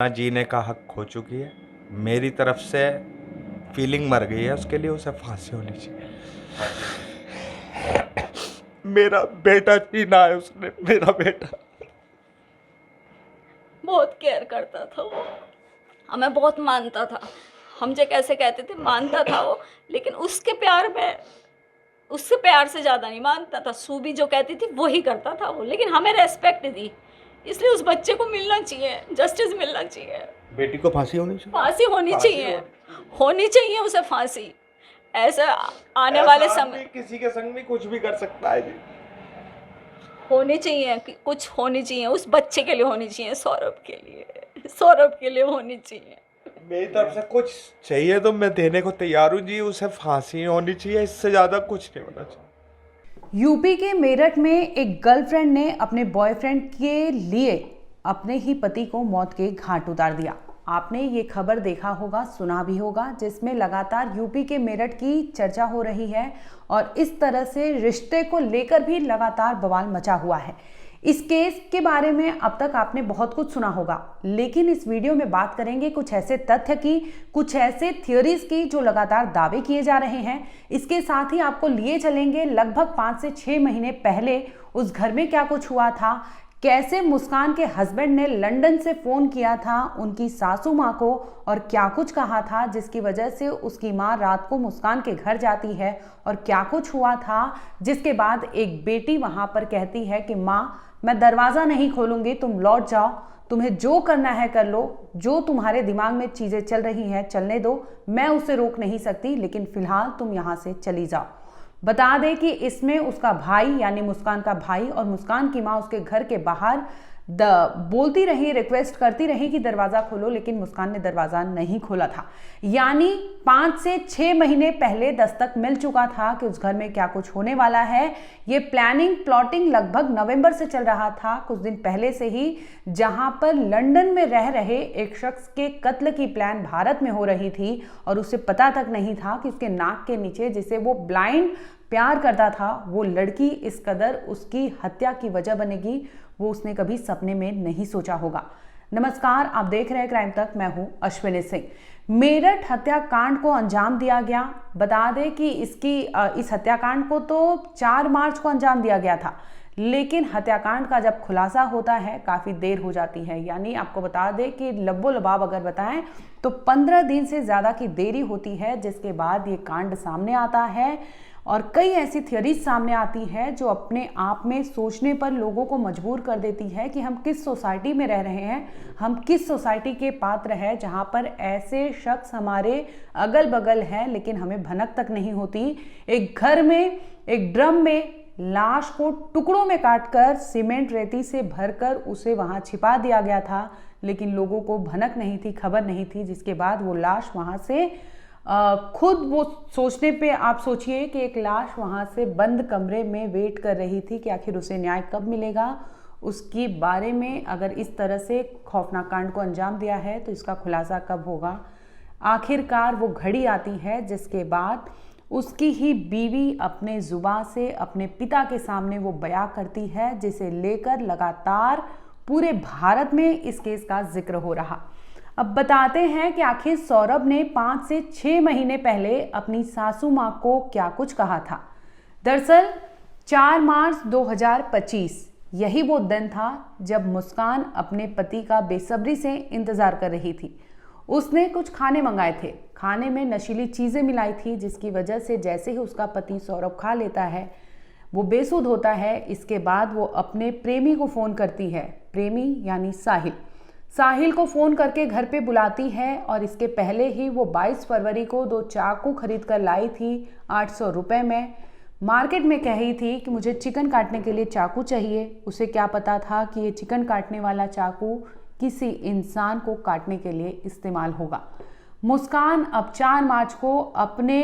ना जीने का हक खो चुकी है। मेरी तरफ से फीलिंग मर गई है, उसके लिए उसे फांसी होनी चाहिए। मेरा बेटा जीना है उसने, मेरा बेटा। बहुत केयर करता था वो, हमें बहुत मानता था। हम जो कैसे कहते थे मानता था वो, लेकिन उसके प्यार में उससे प्यार से ज़्यादा नहीं मानता था। सूबी जो कहती थी वही करता था वो, लेकिन हमें रेस्पेक्ट दी। इसलिए उस बच्चे को मिलना चाहिए, जस्टिस मिलना चाहिए। बेटी को फांसी होनी चाहिए। फांसी होनी चाहिए, होनी चाहिए उसे फांसी। ऐसा आने वाले समय किसी के संग भी कुछ भी कर सकता है जी। होनी चाहिए कि कुछ होनी चाहिए उस बच्चे के लिए, होनी चाहिए सौरभ के लिए, सौरभ के लिए होनी चाहिए। मेरी तरफ से कुछ चाहिए तो मैं देने को तैयार हूँ जी। उसे फांसी होनी चाहिए, इससे ज्यादा कुछ नहीं होना चाहिए। यूपी के मेरठ में एक गर्लफ्रेंड ने अपने बॉयफ्रेंड के लिए अपने ही पति को मौत के घाट उतार दिया। आपने ये खबर देखा होगा, सुना भी होगा, जिसमें लगातार यूपी के मेरठ की चर्चा हो रही है और इस तरह से रिश्ते को लेकर भी लगातार बवाल मचा हुआ है। इस केस के बारे में अब तक आपने बहुत कुछ सुना होगा, लेकिन इस वीडियो में बात करेंगे कुछ ऐसे तथ्य की, कुछ ऐसे थियोरीज की जो लगातार दावे किए जा रहे हैं। इसके साथ ही आपको लिए चलेंगे लगभग 5 से 6 महीने पहले उस घर में क्या कुछ हुआ था, कैसे मुस्कान के हस्बैंड ने लंदन से फोन किया था उनकी सासू माँ को और क्या कुछ कहा था जिसकी वजह से उसकी माँ रात को मुस्कान के घर जाती है, और क्या कुछ हुआ था जिसके बाद एक बेटी वहां पर कहती है कि माँ मैं दरवाजा नहीं खोलूंगी, तुम लौट जाओ, तुम्हें जो करना है कर लो, जो तुम्हारे दिमाग में चीजें चल रही हैं चलने दो, मैं उसे रोक नहीं सकती, लेकिन फिलहाल तुम यहां से चली जाओ। बता दें कि इसमें उसका भाई यानी मुस्कान का भाई और मुस्कान की माँ उसके घर के बाहर बोलती रही, रिक्वेस्ट करती रही कि दरवाजा खोलो, लेकिन मुस्कान ने दरवाजा नहीं खोला था। यानी 5 से 6 महीने पहले दस्तक मिल चुका था कि उस घर में क्या कुछ होने वाला है। ये प्लानिंग प्लॉटिंग लगभग नवंबर से चल रहा था, कुछ दिन पहले से ही, जहां पर लंदन में रह रहे एक शख्स के कत्ल की प्लान भारत में हो रही थी और उसे पता तक नहीं था कि उसके नाक के नीचे जिसे वो ब्लाइंड प्यार करता था वो लड़की इस कदर उसकी हत्या की वजह बनेगी, वो उसने कभी सपने में नहीं सोचा होगा। नमस्कार, आप देख रहे हैं क्राइम तक, मैं हूं अश्विनी सिंह। मेरठ हत्याकांड को अंजाम दिया गया। बता दें कि इस हत्याकांड को तो 4 मार्च को अंजाम दिया गया था, लेकिन हत्याकांड का जब खुलासा होता है काफ़ी देर हो जाती है। यानी आपको बता दें कि लब्बो लबाब अगर बताएं तो 15 दिन से ज़्यादा की देरी होती है, जिसके बाद ये कांड सामने आता है और कई ऐसी थियरीज सामने आती है जो अपने आप में सोचने पर लोगों को मजबूर कर देती है कि हम किस सोसाइटी में रह रहे हैं, हम किस सोसाइटी के पात्र हैं जहां पर ऐसे शख्स हमारे अगल बगल हैं लेकिन हमें भनक तक नहीं होती। एक घर में एक ड्रम में लाश को टुकड़ों में काटकर सीमेंट रेती से भरकर उसे वहां छिपा दिया गया था, लेकिन लोगों को भनक नहीं थी, खबर नहीं थी, जिसके बाद वो लाश वहां से खुद वो सोचने पे आप सोचिए कि एक लाश वहां से बंद कमरे में वेट कर रही थी कि आखिर उसे न्याय कब मिलेगा। उसके बारे में अगर इस तरह से खौफनाक कांड को अंजाम दिया है तो इसका खुलासा कब होगा। आखिरकार वो घड़ी आती है जिसके बाद उसकी ही बीवी अपने जुबान से अपने पिता के सामने वो बयां करती है, जिसे लेकर लगातार पूरे भारत में इस केस का जिक्र हो रहा। अब बताते हैं कि आखिर सौरभ ने 5 से 6 महीने पहले अपनी सासू माँ को क्या कुछ कहा था। दरअसल 4 मार्च 2025 यही वो दिन था जब मुस्कान अपने पति का बेसब्री से इंतजार कर रही थी। उसने कुछ खाने मंगाए थे, खाने में नशीली चीजें मिलाई थी, जिसकी वजह से जैसे ही उसका पति सौरभ खा लेता है वो बेसुध होता है। इसके बाद वो अपने प्रेमी को फोन करती है, प्रेमी यानी साहिल को फोन करके घर पे बुलाती है और इसके पहले ही वो 22 फरवरी को 2 चाकू खरीद कर लाई थी 800 रुपये में। मार्केट में कह रही थी कि मुझे चिकन काटने के लिए चाकू चाहिए। उसे क्या पता था कि ये चिकन काटने वाला चाकू किसी इंसान को काटने के लिए इस्तेमाल होगा। मुस्कान अब 4 मार्च को अपने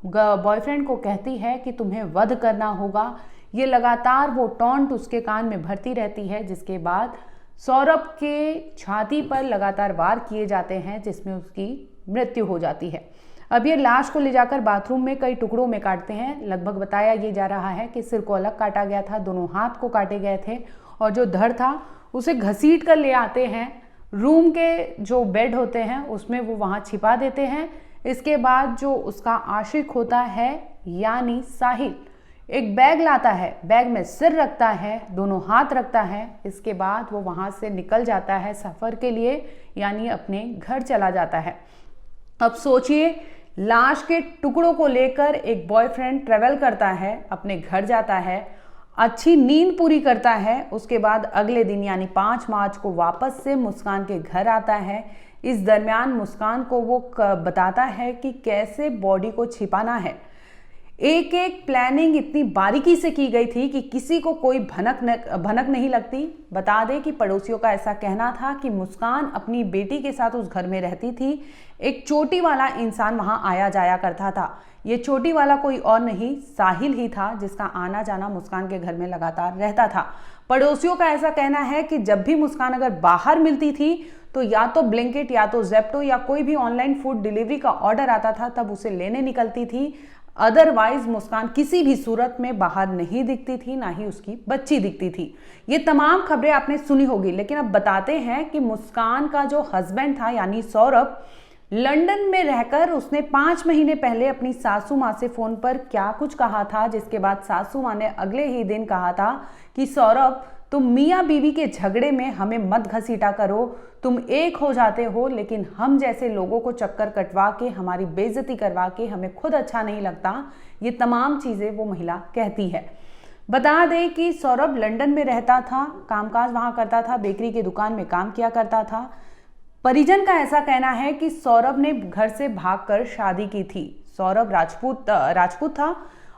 बॉयफ्रेंड को कहती है कि तुम्हें वध करना होगा। ये लगातार वो टॉन्ट उसके कान में भरती रहती है, जिसके बाद सौरभ के छाती पर लगातार वार किए जाते हैं, जिसमें उसकी मृत्यु हो जाती है। अब ये लाश को ले जाकर बाथरूम में कई टुकड़ों में काटते हैं। लगभग बताया ये जा रहा है कि सिर को अलग काटा गया था, दोनों हाथ को काटे गए थे और जो धड़ था उसे घसीट कर ले आते हैं रूम के जो बेड होते हैं उसमें वो वहाँ छिपा देते हैं। इसके बाद जो उसका आशिक होता है यानी साहिल एक बैग लाता है, बैग में सिर रखता है, दोनों हाथ रखता है। इसके बाद वो वहाँ से निकल जाता है सफ़र के लिए, यानी अपने घर चला जाता है। अब सोचिए, लाश के टुकड़ों को लेकर एक बॉयफ्रेंड ट्रेवल करता है, अपने घर जाता है, अच्छी नींद पूरी करता है। उसके बाद अगले दिन यानी 5 मार्च को वापस से मुस्कान के घर आता है। इस दरमियान मुस्कान को वो बताता है कि कैसे बॉडी को छिपाना है। एक एक प्लानिंग इतनी बारीकी से की गई थी कि किसी को कोई भनक नहीं लगती। बता दें कि पड़ोसियों का ऐसा कहना था कि मुस्कान अपनी बेटी के साथ उस घर में रहती थी। एक चोटी वाला इंसान वहां आया जाया करता था। ये चोटी वाला कोई और नहीं, साहिल ही था, जिसका आना जाना मुस्कान के घर में लगातार रहता था। पड़ोसियों का ऐसा कहना है कि जब भी मुस्कान अगर बाहर मिलती थी तो या तो ब्लिंकिट या तो जेप्टो या कोई भी ऑनलाइन फूड डिलीवरी का ऑर्डर आता था तब उसे लेने निकलती थी। अदरवाइज मुस्कान किसी भी सूरत में बाहर नहीं दिखती थी, ना ही उसकी बच्ची दिखती थी। ये तमाम खबरें आपने सुनी होगी, लेकिन अब बताते हैं कि मुस्कान का जो हस्बैंड था यानी सौरभ, लंदन में रहकर उसने 5 महीने पहले अपनी सासू माँ से फोन पर क्या कुछ कहा था, जिसके बाद सासू माँ ने अगले ही दिन कहा था कि सौरभ, तुम मियाँ बीवी के झगड़े में हमें मत घसीटा करो, तुम एक हो जाते हो, लेकिन हम जैसे लोगों को चक्कर कटवा के, हमारी बेइज्जती करवा के हमें खुद अच्छा नहीं लगता। ये तमाम चीज़ें वो महिला कहती है। बता दें कि सौरभ लंदन में रहता था, कामकाज वहाँ करता था, बेकरी की दुकान में काम किया करता था। परिजन का ऐसा कहना है कि सौरभ ने घर से भागकर शादी की थी। सौरभ राजपूत था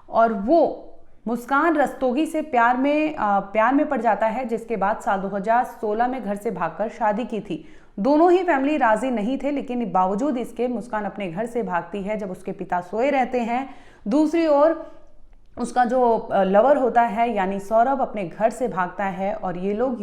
और वो मुस्कान रस्तोगी से प्यार में पड़ जाता है, जिसके बाद साल 2016 में घर से भागकर शादी की थी। दोनों ही फैमिली राजी नहीं थे, लेकिन बावजूद इसके मुस्कान अपने घर से भागती है जब उसके पिता सोए रहते हैं। दूसरी ओर उसका जो लवर होता है यानी सौरभ अपने घर से भागता है और ये लोग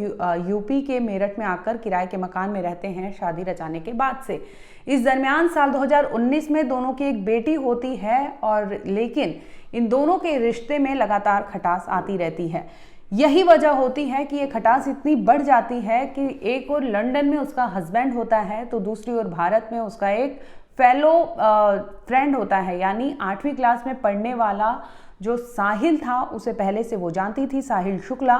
यूपी के मेरठ में आकर किराए के मकान में रहते हैं शादी रचाने के बाद से। इस दरमियान साल 2019 में दोनों की एक बेटी होती है, और लेकिन इन दोनों के रिश्ते में लगातार खटास आती रहती है। यही वजह होती है कि ये खटास इतनी बढ़ जाती है कि एक और लंदन में उसका हस्बैंड होता है तो दूसरी ओर भारत में उसका एक फेलो फ्रेंड होता है, यानी 8वीं क्लास में पढ़ने वाला जो साहिल था, उसे पहले से वो जानती थी, साहिल शुक्ला,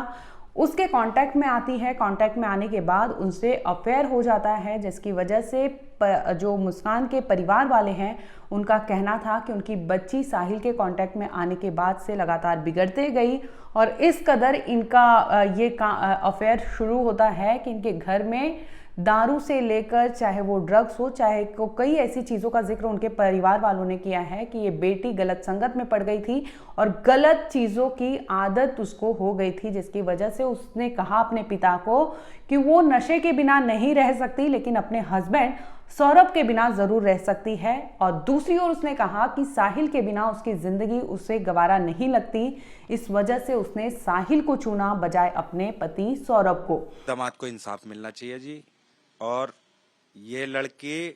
उसके कांटेक्ट में आती है। कांटेक्ट में आने के बाद उनसे अफेयर हो जाता है, जिसकी वजह से जो मुस्कान के परिवार वाले हैं उनका कहना था कि उनकी बच्ची साहिल के कांटेक्ट में आने के बाद से लगातार बिगड़ते गई और इस कदर इनका ये अफेयर शुरू होता है कि इनके घर में दारू से लेकर चाहे वो ड्रग्स हो, चाहे को कई ऐसी चीज़ों का जिक्र उनके परिवार वालों ने किया है कि ये बेटी गलत संगत में पड़ गई थी और गलत चीज़ों की आदत उसको हो गई थी, जिसकी वजह से उसने कहा अपने पिता को कि वो नशे के बिना नहीं रह सकती, लेकिन अपने हस्बैंड सौरभ के बिना ज़रूर रह सकती है। और दूसरी ओर उसने कहा कि साहिल के बिना उसकी ज़िंदगी उसे गवारा नहीं लगती, इस वजह से उसने साहिल को चुना बजाय अपने पति सौरभ को। दामाद को इंसाफ मिलना चाहिए जी, और ये लड़की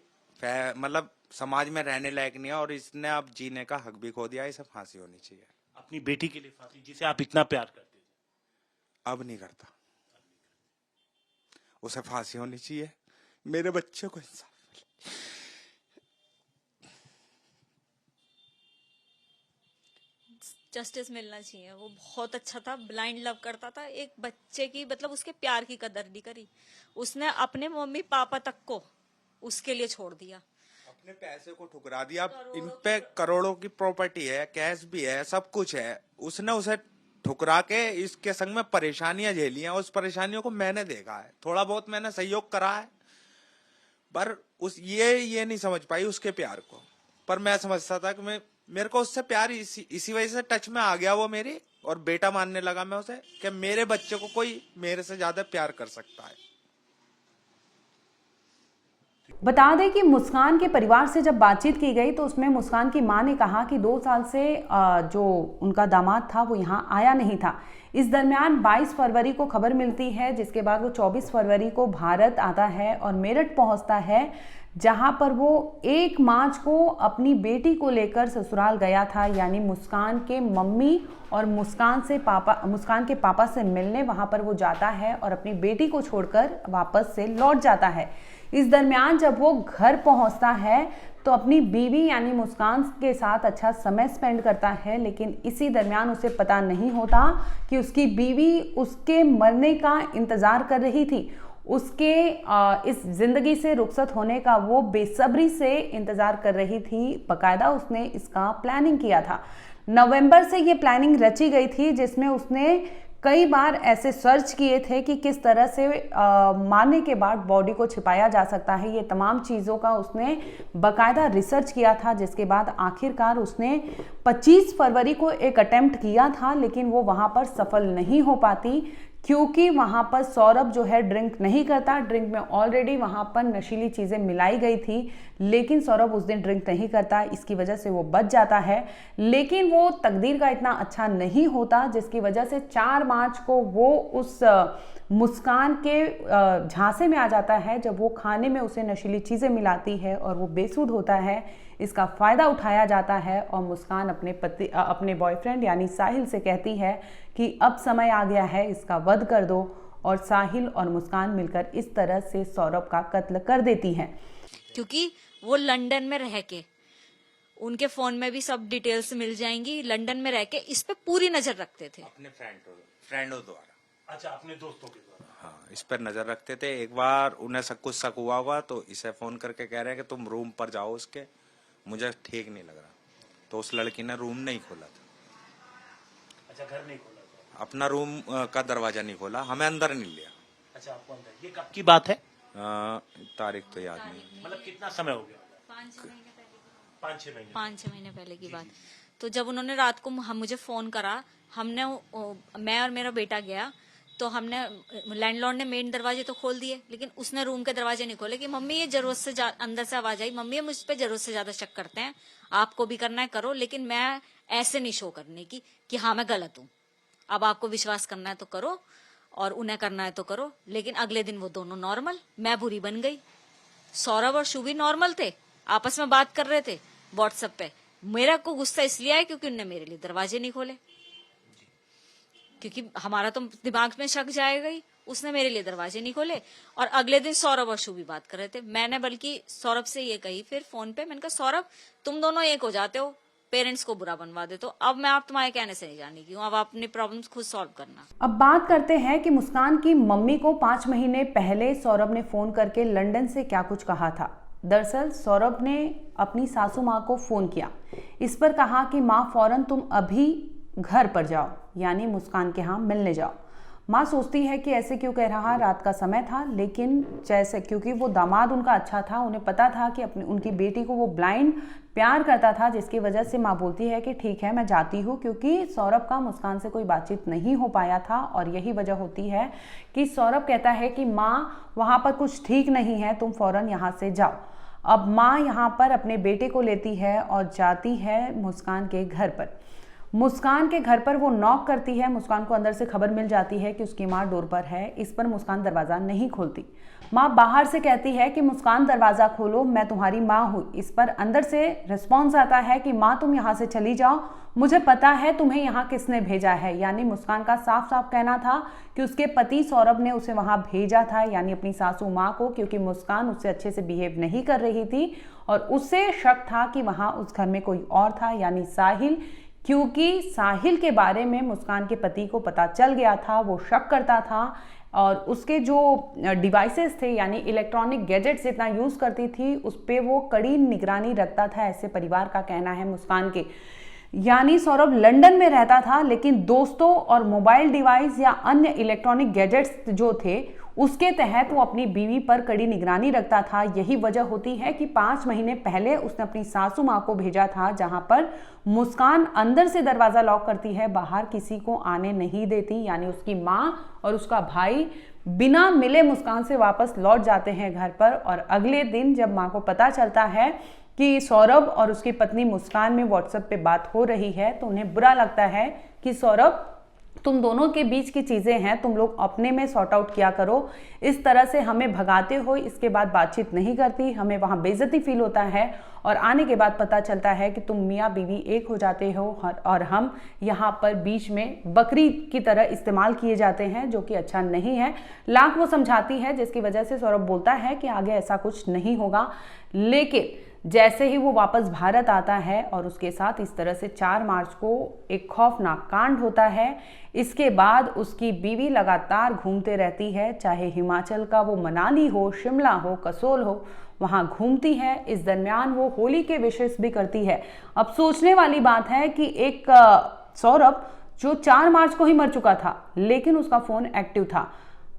मतलब समाज में रहने लायक नहीं है और इसने अब जीने का हक भी खो दिया, इसे फांसी होनी चाहिए। अपनी बेटी के लिए फांसी, जिसे आप इतना प्यार करते थे। अब नहीं करता, उसे फांसी होनी चाहिए, मेरे बच्चे को इंसाफ मिले। जस्टिस मिलना चाहिए। वो बहुत अच्छा था, ब्लाइंड लव करता था, एक बच्चे की मतलब उसके प्यार की कदर नहीं करी उसने, अपने मम्मी पापा तक को उसके लिए छोड़ दिया, अपने पैसे को ठुकरा दिया। इन पे करोड़ों की प्रॉपर्टी है, कैश भी है, सब कुछ है, उसने उसे ठुकरा के इसके संग में परेशानियां झेली हैं। उस परेशानियों को मैंने देखा है, थोड़ा बहुत मैंने सहयोग करा है, पर ये नहीं समझ पाई उसके प्यार को। पर मैं समझता था कि मेरे को उससे प्यार इसी वजह से टच में आ गया वो मेरी, और बेटा मानने लगा मैं उसे कि मेरे बच्चे को कोई मेरे से ज्यादा प्यार कर सकता है। बता दें कि मुस्कान के परिवार से जब बातचीत की गई तो उसमें मुस्कान की मां ने कहा कि 2 साल से जो उनका दामाद था वो यहाँ आया नहीं था। इस दरमियान 22 फरवरी को खबर मिलती है, जिसके बाद वो 24 फरवरी को भारत आता है और मेरठ पहुंचता है, जहां पर वो 1 मार्च को अपनी बेटी को लेकर ससुराल गया था, यानी मुस्कान के मम्मी और मुस्कान के पापा से मिलने वहां पर वो जाता है और अपनी बेटी को छोड़कर वापस से लौट जाता है। इस दरमियान जब वो घर पहुंचता है तो अपनी बीवी यानी मुस्कान के साथ अच्छा समय स्पेंड करता है, लेकिन इसी दरमियान उसे पता नहीं होता कि उसकी बीवी उसके मरने का इंतज़ार कर रही थी। उसके इस ज़िंदगी से रुखसत होने का वो बेसब्री से इंतज़ार कर रही थी। बाकायदा उसने इसका प्लानिंग किया था। नवंबर से ये प्लानिंग रची गई थी, जिसमें उसने कई बार ऐसे सर्च किए थे कि किस तरह से मारने के बाद बॉडी को छिपाया जा सकता है। ये तमाम चीज़ों का उसने बाकायदा रिसर्च किया था, जिसके बाद आखिरकार उसने 25 फरवरी को एक अटेम्प्ट किया था, लेकिन वो वहाँ पर सफल नहीं हो पाती, क्योंकि वहाँ पर सौरभ जो है ड्रिंक नहीं करता। ड्रिंक में ऑलरेडी वहाँ पर नशीली चीज़ें मिलाई गई थी, लेकिन सौरभ उस दिन ड्रिंक नहीं करता। इसकी वजह से वो बच जाता है, लेकिन वो तकदीर का इतना अच्छा नहीं होता, जिसकी वजह से 4 मार्च को वो उस मुस्कान के झांसे में आ जाता है, जब वो खाने में उसे नशीली चीज़ें मिलाती है और वो बेसुध होता है। इसका फ़ायदा उठाया जाता है और मुस्कान अपने बॉयफ्रेंड यानी साहिल से कहती है कि अब समय आ गया है, इसका वध कर दो, और साहिल और मुस्कान मिलकर इस तरह से सौरभ का कत्ल कर देती हैं। क्योंकि वो लंदन में रह के, उनके फोन में भी सब डिटेल्स मिल जाएंगी, लंदन में रह के इस पे पूरी नजर रखते थे अपने फ्रेंडों द्वारा। अच्छा, अपने दोस्तों के द्वारा। हाँ, इस पर नजर रखते थे। एक बार उन्हें सब कुछ शक हुआ होगा तो इसे फोन करके कह रहे हैं कि तुम रूम पर जाओ उसके, मुझे ठीक नहीं लग रहा। तो उस लड़की ने रूम नहीं खोला था। अच्छा, घर नहीं खोला था, अपना रूम का दरवाजा नहीं खोला, हमें अंदर नहीं लिया। अच्छा, आपको अंदर। ये कब की बात है? तारीख तो याद नहीं। मतलब कितना समय हो गया? 5-6 महीने पहले। 5-6 महीने पहले की बात। तो जब उन्होंने रात को मुझे फोन करा, मैं और मेरा बेटा गया, तो हमने लैंडलॉर्ड ने मेन दरवाजे तो खोल दिए, लेकिन उसने रूम के दरवाजे नहीं खोले कि मम्मी ये जरूरत से अंदर से आवाज आई, मम्मी ये मुझ पे जरूरत से ज्यादा शक करते हैं, आपको भी करना है करो, लेकिन मैं ऐसे नहीं शो करने की कि हाँ मैं गलत हूँ। अब आपको विश्वास करना है तो करो और उन्हें करना है तो करो। लेकिन अगले दिन वो दोनों नॉर्मल, मैं बुरी बन गई। सौरभ और शुभी नॉर्मल थे, आपस में बात कर रहे थे व्हाट्सएप पे। मेरा को गुस्सा इसलिए आया क्योंकि उनने मेरे लिए दरवाजे नहीं खोले, क्योंकि हमारा तो दिमाग में शक जाएगा ही। उसने मेरे लिए दरवाजे नहीं खोले और अगले दिन सौरभ और शुभी बात कर रहे थे। मैंने बल्कि सौरभ से ये कही फिर फोन पे, मैंने कहा सौरभ तुम दोनों एक हो जाते हो, पेरेंट्स को बुरा बनवा देते हो, अब मैं आप तुम्हारे कहने से नहीं जाने की हूँ, अब आप अपनी प्रॉब्लम्स खुद सॉल्व करना। अब बात करते हैं कि मुस्कान की मम्मी को 5 महीने पहले सौरभ ने फोन करके लंदन से क्या कुछ कहा था। दरअसल सौरभ ने अपनी सासू माँ को फोन किया, इस पर कहा कि माँ फौरन तुम अभी घर पर जाओ, यानी मुस्कान के यहाँ मिलने जाओ। माँ सोचती है कि ऐसे क्यों कह रहा, रात का समय था, लेकिन जैसे क्योंकि वो दामाद उनका अच्छा था, उन्हें पता था कि उनकी बेटी को वो ब्लाइंड प्यार करता था, जिसकी वजह से माँ बोलती है कि ठीक है मैं जाती हूँ, क्योंकि सौरभ का मुस्कान से कोई बातचीत नहीं हो पाया था। और यही वजह होती है कि सौरभ कहता है कि माँ वहाँ पर कुछ ठीक नहीं है, तुम फ़ौरन यहाँ से जाओ। अब माँ यहाँ पर अपने बेटे को लेती है और जाती है मुस्कान के घर पर। मुस्कान के घर पर वो नॉक करती है, मुस्कान को अंदर से खबर मिल जाती है कि उसकी माँ डोर पर है। इस पर मुस्कान दरवाज़ा नहीं खोलती। माँ बाहर से कहती है कि मुस्कान दरवाज़ा खोलो, मैं तुम्हारी माँ हूँ। इस पर अंदर से रिस्पॉन्स आता है कि माँ तुम यहाँ से चली जाओ, मुझे पता है तुम्हें यहाँ किसने भेजा है। यानी मुस्कान का साफ साफ कहना था कि उसके पति सौरभ ने उसे वहाँ भेजा था, यानी अपनी सासू माँ को, क्योंकि मुस्कान उससे अच्छे से बिहेव नहीं कर रही थी और उससे शक था कि वहाँ उस घर में कोई और था, यानी साहिल, क्योंकि साहिल के बारे में मुस्कान के पति को पता चल गया था, वो शक करता था और उसके जो डिवाइसेस थे यानी इलेक्ट्रॉनिक गैजेट्स जितना यूज़ करती थी उस पर वो कड़ी निगरानी रखता था, ऐसे परिवार का कहना है मुस्कान के। यानी सौरभ लंदन में रहता था, लेकिन दोस्तों और मोबाइल डिवाइस या अन्य इलेक्ट्रॉनिक गैजेट्स जो थे उसके तहत वो अपनी बीवी पर कड़ी निगरानी रखता था। यही वजह होती है कि 5 महीने पहले उसने अपनी सासू माँ को भेजा था, जहां पर मुस्कान अंदर से दरवाजा लॉक करती है, बाहर किसी को आने नहीं देती। यानी उसकी माँ और उसका भाई बिना मिले मुस्कान से वापस लौट जाते हैं घर पर। और अगले दिन जब माँ को पता चलता है कि सौरभ और उसकी पत्नी मुस्कान में व्हाट्सएप पे बात हो रही है, तो उन्हें बुरा लगता है कि सौरभ, तुम दोनों के बीच की चीज़ें हैं, तुम लोग अपने में सॉर्ट आउट किया करो। इस तरह से हमें भगाते हो, इसके बाद बातचीत नहीं करती, हमें वहाँ बेइज्जती फील होता है। और आने के बाद पता चलता है कि तुम मियाँ बीवी एक हो जाते हो और हम यहाँ पर बीच में बकरी की तरह इस्तेमाल किए जाते हैं, जो कि अच्छा नहीं है। लाख वो समझाती है, जिसकी वजह से सौरभ बोलता है कि आगे ऐसा कुछ नहीं होगा। लेकिन जैसे ही वो वापस भारत आता है और उसके साथ इस तरह से 4 मार्च को एक खौफनाक कांड होता है, इसके बाद उसकी बीवी लगातार घूमते रहती है, चाहे हिमाचल का वो मनाली हो, शिमला हो, कसोल हो, वहाँ घूमती है। इस दरमियान वो होली के विशेष भी करती है। अब सोचने वाली बात है कि एक सौरभ जो 4 मार्च को ही मर चुका था, लेकिन उसका फ़ोन एक्टिव था।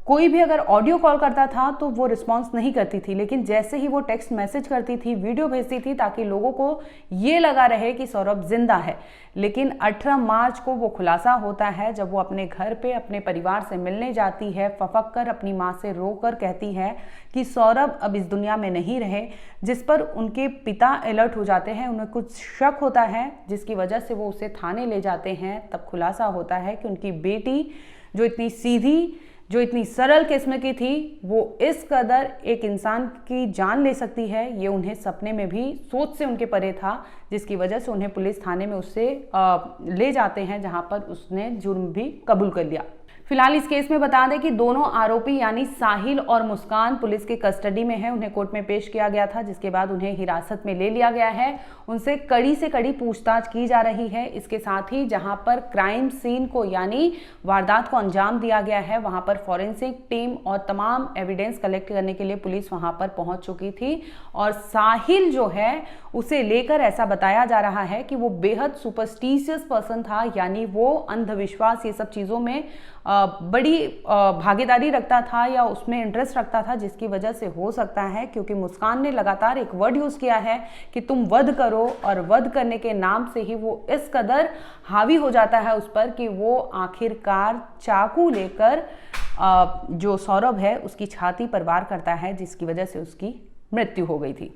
कोई भी अगर ऑडियो कॉल करता था तो वो रिस्पॉन्स नहीं करती थी, लेकिन जैसे ही वो टेक्स्ट मैसेज करती थी, वीडियो भेजती थी, ताकि लोगों को ये लगा रहे कि सौरभ जिंदा है। लेकिन 18 मार्च को वो खुलासा होता है, जब वो अपने घर पे अपने परिवार से मिलने जाती है, फफक कर अपनी माँ से रोकर कहती है कि सौरभ अब इस दुनिया में नहीं रहे, जिस पर उनके पिता अलर्ट हो जाते हैं। उन्हें कुछ शक होता है, जिसकी वजह से वो उसे थाने ले जाते हैं। तब खुलासा होता है कि उनकी बेटी जो इतनी सीधी, जो इतनी सरल किस्म की थी, वो इस कदर एक इंसान की जान ले सकती है, ये उन्हें सपने में भी सोच से उनके परे था, जिसकी वजह से उन्हें पुलिस थाने में उससे ले जाते हैं, जहां पर उसने जुर्म भी कबूल कर लिया। फिलहाल इस केस में बता दें कि दोनों आरोपी यानी साहिल और मुस्कान पुलिस के कस्टडी में है। उन्हें कोर्ट में पेश किया गया था, जिसके बाद उन्हें हिरासत में ले लिया गया है। उनसे कड़ी से कड़ी पूछताछ की जा रही है। इसके साथ ही जहां पर क्राइम सीन को यानी वारदात को अंजाम दिया गया है, वहां पर फॉरेंसिक टीम और तमाम एविडेंस कलेक्ट करने के लिए पुलिस वहां पर पहुंच चुकी थी। और साहिल जो है, उसे लेकर ऐसा बताया जा रहा है कि वो बेहद सुपरस्टिशियस पर्सन था, यानी वो अंधविश्वास ये सब चीज़ों में बड़ी भागीदारी रखता था या उसमें इंटरेस्ट रखता था, जिसकी वजह से हो सकता है, क्योंकि मुस्कान ने लगातार एक वर्ड यूज़ किया है कि तुम वध करो, और वध करने के नाम से ही वो इस कदर हावी हो जाता है उस पर कि वो आखिरकार चाकू लेकर जो सौरभ है उसकी छाती पर वार करता है, जिसकी वजह से उसकी मृत्यु हो गई थी।